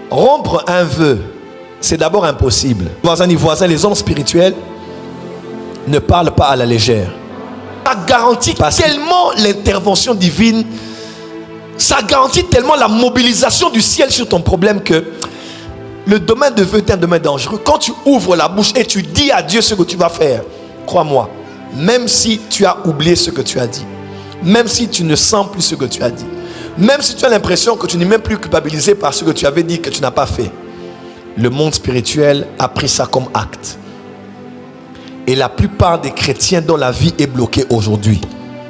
Rompre un vœu, c'est d'abord impossible. Voisin, les hommes spirituels ne parlent pas à la légère. Ça garantit tellement l'intervention divine, ça garantit tellement la mobilisation du ciel sur ton problème que le domaine de vœu est un domaine dangereux. Quand tu ouvres la bouche et tu dis à Dieu ce que tu vas faire, crois-moi, même si tu as oublié ce que tu as dit, même si tu ne sens plus ce que tu as dit, même si tu as l'impression que tu n'es même plus culpabilisé par ce que tu avais dit que tu n'as pas fait, le monde spirituel a pris ça comme acte. Et la plupart des chrétiens dont la vie est bloquée aujourd'hui,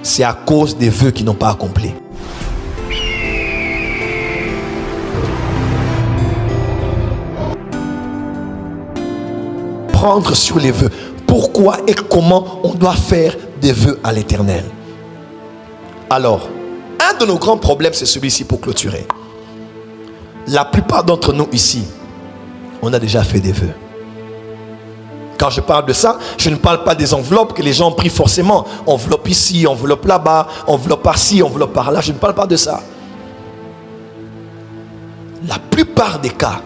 c'est à cause des vœux qu'ils n'ont pas accomplis. Prendre sur les vœux. Pourquoi et comment on doit faire des vœux à l'Éternel? Alors, un de nos grands problèmes, c'est celui-ci pour clôturer. La plupart d'entre nous ici, on a déjà fait des vœux. Quand je parle de ça, je ne parle pas des enveloppes que les gens ont pris forcément. Enveloppe ici, enveloppe là-bas, enveloppe par-ci, enveloppe par-là. Je ne parle pas de ça. La plupart des cas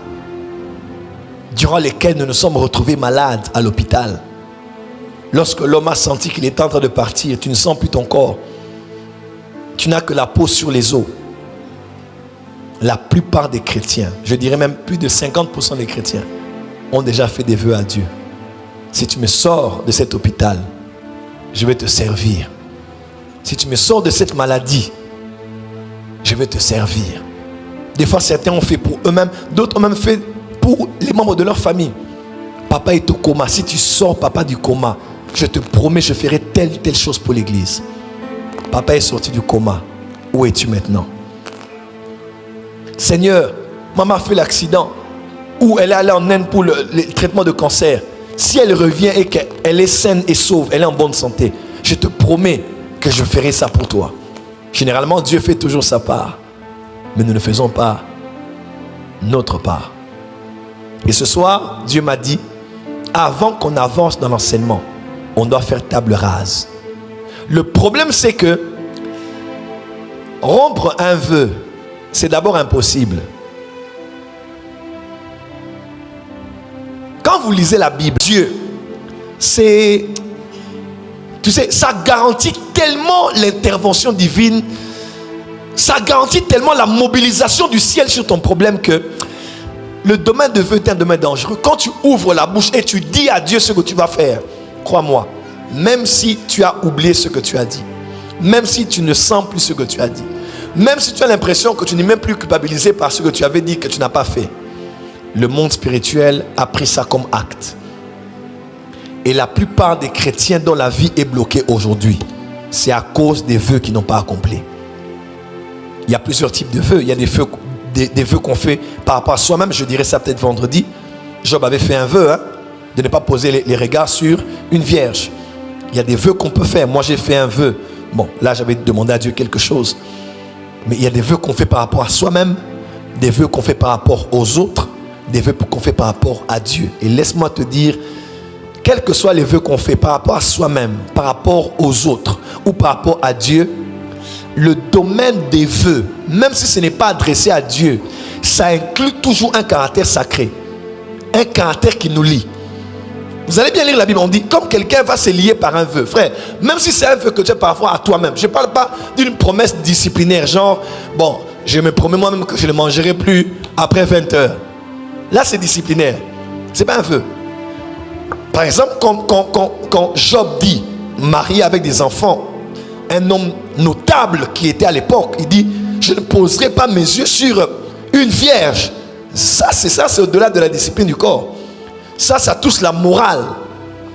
durant lesquels nous nous sommes retrouvés malades à l'hôpital, lorsque l'homme a senti qu'il est en train de partir, tu ne sens plus ton corps. Tu n'as que la peau sur les os. La plupart des chrétiens, je dirais même plus de 50% des chrétiens, ont déjà fait des vœux à Dieu. Si tu me sors de cet hôpital, je vais te servir. Si tu me sors de cette maladie, je vais te servir. Des fois, certains ont fait pour eux-mêmes, d'autres ont même fait pour les membres de leur famille. Papa est au coma. Si tu sors papa du coma, je te promets, je ferai telle chose pour l'église. Papa est sorti du coma. Où es-tu maintenant? Seigneur, maman a fait l'accident. Ou elle est allée en Inde pour le traitement de cancer. Si elle revient et qu'elle est saine et sauve, elle est en bonne santé, je te promets que je ferai ça pour toi. Généralement, Dieu fait toujours sa part. Mais nous ne faisons pas notre part. Et ce soir, Dieu m'a dit, avant qu'on avance dans l'enseignement, on doit faire table rase. Le problème, c'est que rompre un vœu, c'est d'abord impossible. Quand vous lisez la Bible, Dieu, c'est, tu sais, ça garantit tellement l'intervention divine, ça garantit tellement la mobilisation du ciel sur ton problème que le domaine de vœu est un domaine dangereux. Quand tu ouvres la bouche et tu dis à Dieu ce que tu vas faire, crois-moi, même si tu as oublié ce que tu as dit, même si tu ne sens plus ce que tu as dit, même si tu as l'impression que tu n'es même plus culpabilisé par ce que tu avais dit que tu n'as pas fait, le monde spirituel a pris ça comme acte. Et la plupart des chrétiens dont la vie est bloquée aujourd'hui, c'est à cause des vœux qu'ils n'ont pas accomplis. Il y a plusieurs types de vœux. Il y a des vœux qu'on fait par rapport à soi-même. Je dirais ça peut-être vendredi. Job avait fait un vœu, de ne pas poser les regards sur une vierge. Il y a des vœux qu'on peut faire. Moi, j'ai fait un vœu. Bon, là, j'avais demandé à Dieu quelque chose. Mais il y a des vœux qu'on fait par rapport à soi-même, des vœux qu'on fait par rapport aux autres, des vœux qu'on fait par rapport à Dieu. Et laisse-moi te dire, quels que soient les vœux qu'on fait par rapport à soi-même, par rapport aux autres ou par rapport à Dieu, le domaine des vœux, même si ce n'est pas adressé à Dieu, ça inclut toujours un caractère sacré, un caractère qui nous lie. Vous allez bien lire la Bible, on dit comme quelqu'un va se lier par un vœu. Frère, même si c'est un vœu que tu as parfois à toi-même, je ne parle pas d'une promesse disciplinaire, genre, bon, je me promets moi-même que je ne mangerai plus après 20 heures. Là, c'est disciplinaire. Ce n'est pas un vœu. Par exemple, quand Job dit, marié avec des enfants, un homme notable qui était à l'époque, il dit, je ne poserai pas mes yeux sur une vierge. Ça, c'est au-delà de la discipline du corps. Ça touche la morale.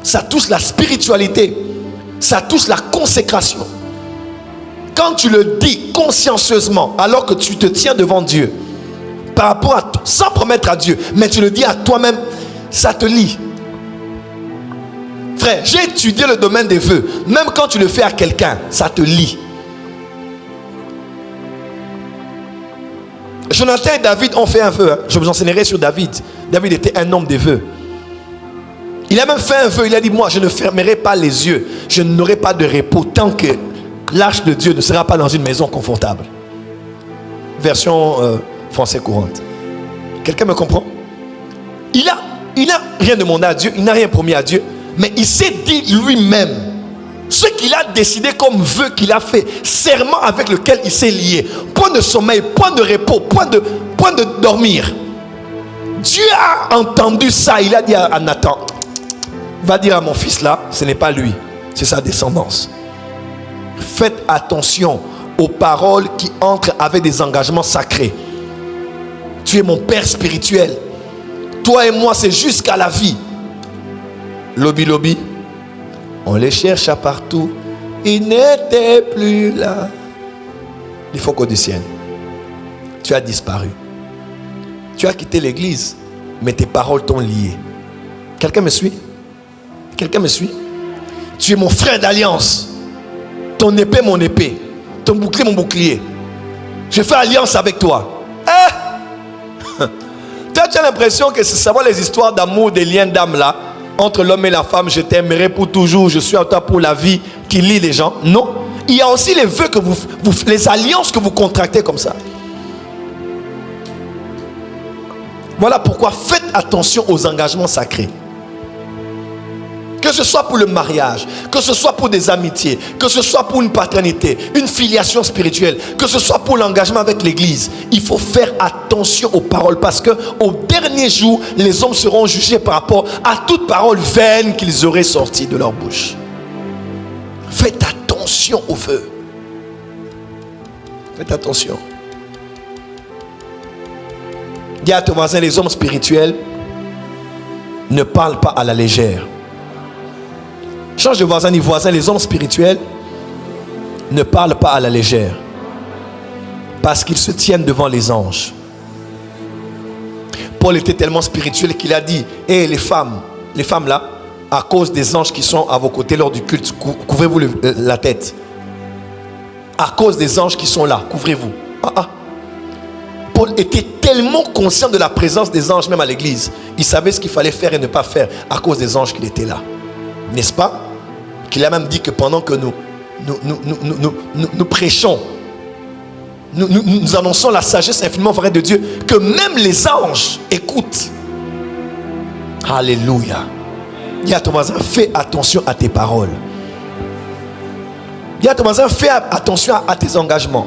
Ça touche la spiritualité. Ça touche la consécration. Quand tu le dis consciencieusement, alors que tu te tiens devant Dieu, par rapport à sans promettre à Dieu, mais tu le dis à toi-même, ça te lie. Frère, j'ai étudié le domaine des vœux. Même quand tu le fais à quelqu'un, ça te lie. Jonathan et David ont fait un vœu. Je vous enseignerai sur David. David était un homme des vœux. Il a même fait un vœu. Il a dit, moi, je ne fermerai pas les yeux. Je n'aurai pas de repos tant que l'arche de Dieu ne sera pas dans une maison confortable. Version français courante. Quelqu'un me comprend? Il n'a rien demandé à Dieu, il n'a rien promis à Dieu, mais il s'est dit lui-même ce qu'il a décidé comme vœu qu'il a fait, serment avec lequel il s'est lié. Point de sommeil, point de repos, point de dormir. Dieu a entendu ça, il a dit à Nathan, va dire à mon fils là, ce n'est pas lui, c'est sa descendance. Faites attention aux paroles qui entrent avec des engagements sacrés. Tu es mon père spirituel. Toi et moi, c'est jusqu'à la vie. Lobby, on les cherche à partout. Ils n'étaient plus là. Il faut qu'au du ciel. Tu as disparu. Tu as quitté l'église, mais tes paroles t'ont lié. Quelqu'un me suit? Quelqu'un me suit? Tu es mon frère d'alliance. Ton épée, mon épée. Ton bouclier, mon bouclier. Je fais alliance avec toi. Toi, tu as l'impression que c'est savoir les histoires d'amour, des liens d'âme là, entre l'homme et la femme, je t'aimerai pour toujours, je suis à toi pour la vie, qui lie les gens. Non. Il y a aussi les vœux que les alliances que vous contractez comme ça. Voilà pourquoi faites attention aux engagements sacrés. Que ce soit pour le mariage, que ce soit pour des amitiés, que ce soit pour une paternité, une filiation spirituelle, que ce soit pour l'engagement avec l'église, il faut faire attention aux paroles parce que au dernier jour, les hommes seront jugés par rapport à toute parole vaine qu'ils auraient sortie de leur bouche. Faites attention aux vœux. Faites attention. Dis à ton voisin, les hommes spirituels ne parlent pas à la légère. Change de voisin, ni voisin, les hommes spirituels ne parlent pas à la légère parce qu'ils se tiennent devant les anges. Paul était tellement spirituel qu'il a dit, les femmes là, à cause des anges qui sont à vos côtés lors du culte, couvrez-vous la tête. À cause des anges qui sont là, couvrez-vous. Paul était tellement conscient de la présence des anges même à l'église. Il savait ce qu'il fallait faire et ne pas faire à cause des anges qu'il était là. N'est-ce pas? Qu'il a même dit que pendant que nous prêchons, nous annonçons la sagesse infiniment vraie de Dieu, que même les anges écoutent. Alléluia. Dis à ton voisin, fais attention à tes paroles. Dis à ton voisin, fais attention à tes engagements.